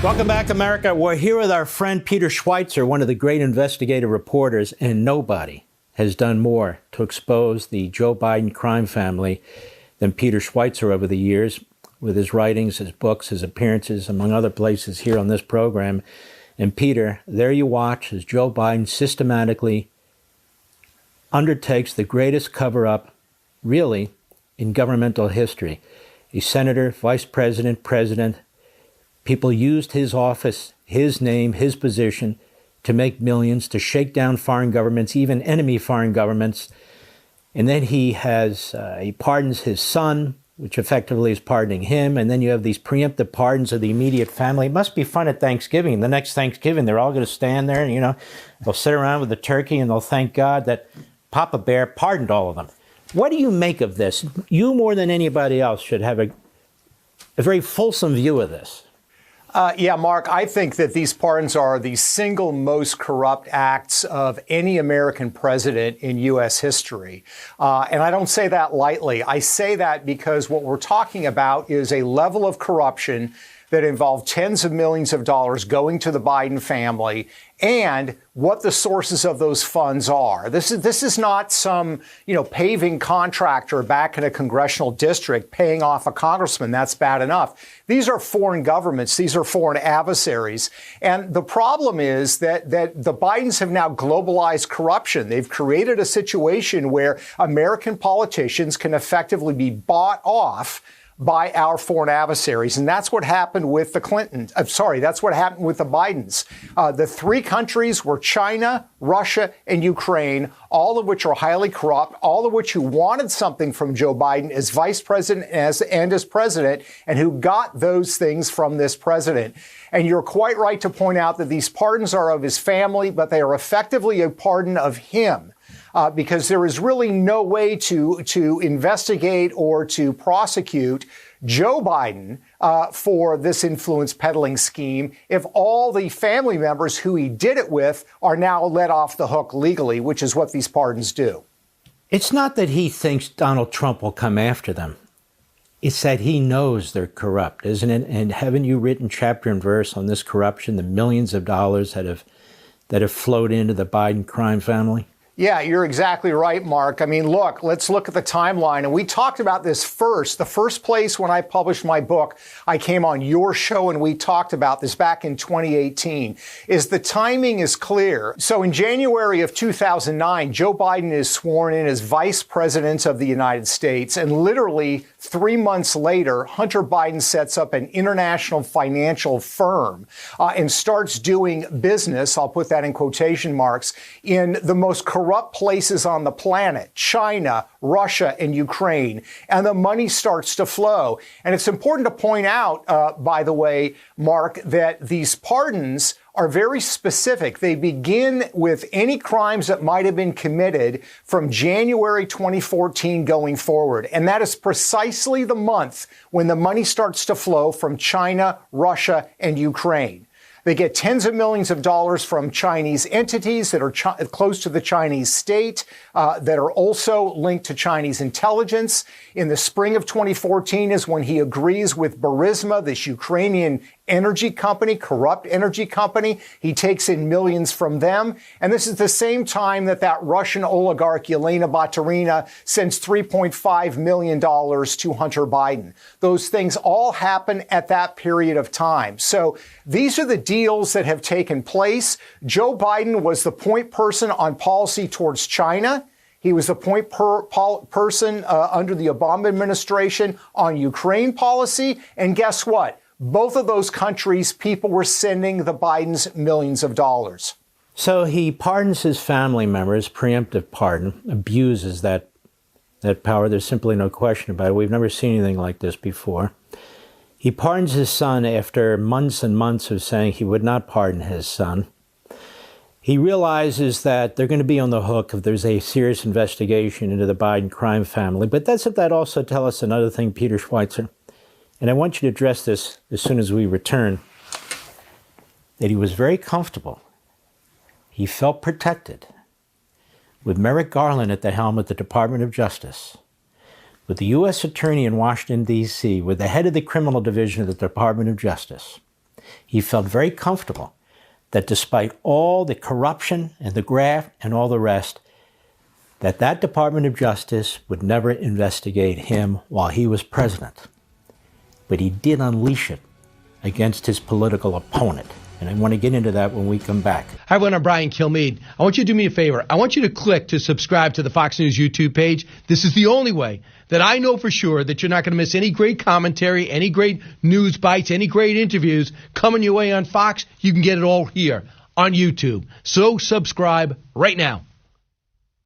Welcome back, America. We're here with our friend Peter Schweizer, one of the great investigative reporters, and nobody has done more to expose the Joe Biden crime family than Peter Schweizer over the years, with his writings, his books, his appearances, among other places here on this program. And Peter, there you watch as Joe Biden systematically undertakes the greatest cover-up, really, in governmental history. A senator, vice president, president. People used his office, his name, his position to make millions, to shake down foreign governments, even enemy foreign governments. And then he pardons his son, which effectively is pardoning him. And then you have these preemptive pardons of the immediate family. It must be fun at Thanksgiving. The next Thanksgiving, they're all going to stand there and, they'll sit around with the turkey and they'll thank God that Papa Bear pardoned all of them. What do you make of this? You, more than anybody else, should have a very fulsome view of this. Yeah, Mark, I think that these pardons are the single most corrupt acts of any American president in U.S. history. And I don't say that lightly. I say that because what we're talking about is a level of corruption that involved tens of millions of dollars going to the Biden family and what the sources of those funds are. This is not some, paving contractor back in a congressional district paying off a congressman. That's bad enough. These are foreign governments. These are foreign adversaries. And the problem is that the Bidens have now globalized corruption. They've created a situation where American politicians can effectively be bought off by our foreign adversaries. And that's what happened with the Clintons. That's what happened with the Bidens. The three countries were China, Russia, and Ukraine, all of which are highly corrupt, all of which who wanted something from Joe Biden as vice president and as president, and who got those things from this president. And you're quite right to point out that these pardons are of his family, but they are effectively a pardon of him. Because there is really no way to investigate or to prosecute Joe Biden for this influence peddling scheme if all the family members who he did it with are now let off the hook legally, which is what these pardons do. It's not that he thinks Donald Trump will come after them. It's that he knows they're corrupt, isn't it? And haven't you written chapter and verse on this corruption, the millions of dollars that have flowed into the Biden crime family? Yeah, you're exactly right, Mark. I mean, look, let's look at the timeline. And we talked about this first. The first place when I published my book, I came on your show and we talked about this back in 2018, is the timing is clear. So in January of 2009, Joe Biden is sworn in as vice president of the United States. And literally 3 months later, Hunter Biden sets up an international financial firm and starts doing business, I'll put that in quotation marks, in the most corrupt places on the planet, China, Russia, and Ukraine. And the money starts to flow. And it's important to point out, by the way, Mark, that these pardons are very specific. They begin with any crimes that might have been committed from January 2014 going forward. And that is precisely the month when the money starts to flow from China, Russia, and Ukraine. They get tens of millions of dollars from Chinese entities that are close to the Chinese state, that are also linked to Chinese intelligence. In the spring of 2014 is when he agrees with Burisma, this Ukrainian energy company, corrupt energy company. He takes in millions from them. And this is the same time that Russian oligarch Yelena Baturina sends $3.5 million to Hunter Biden. Those things all happen at that period of time. So these are the deals that have taken place. Joe Biden was the point person on policy towards China. He was the point person under the Obama administration on Ukraine policy. And guess what? Both of those countries, people were sending the Bidens millions of dollars. So he pardons his family members, preemptive pardon, abuses that power. There's simply no question about it. We've never seen anything like this before. He pardons his son after months and months of saying he would not pardon his son. He realizes that they're going to be on the hook if there's a serious investigation into the Biden crime family. But doesn't that also tell us another thing, Peter Schweizer? And I want you to address this as soon as we return, that he was very comfortable. He felt protected with Merrick Garland at the helm of the Department of Justice, with the U.S. Attorney in Washington, D.C., with the head of the criminal division of the Department of Justice. He felt very comfortable that despite all the corruption and the graft and all the rest, that Department of Justice would never investigate him while he was president. But he did unleash it against his political opponent. And I want to get into that when we come back. Hi, everyone. I'm Brian Kilmeade. I want you to do me a favor. I want you to click to subscribe to the Fox News YouTube page. This is the only way that I know for sure that you're not going to miss any great commentary, any great news bites, any great interviews coming your way on Fox. You can get it all here on YouTube. So subscribe right now.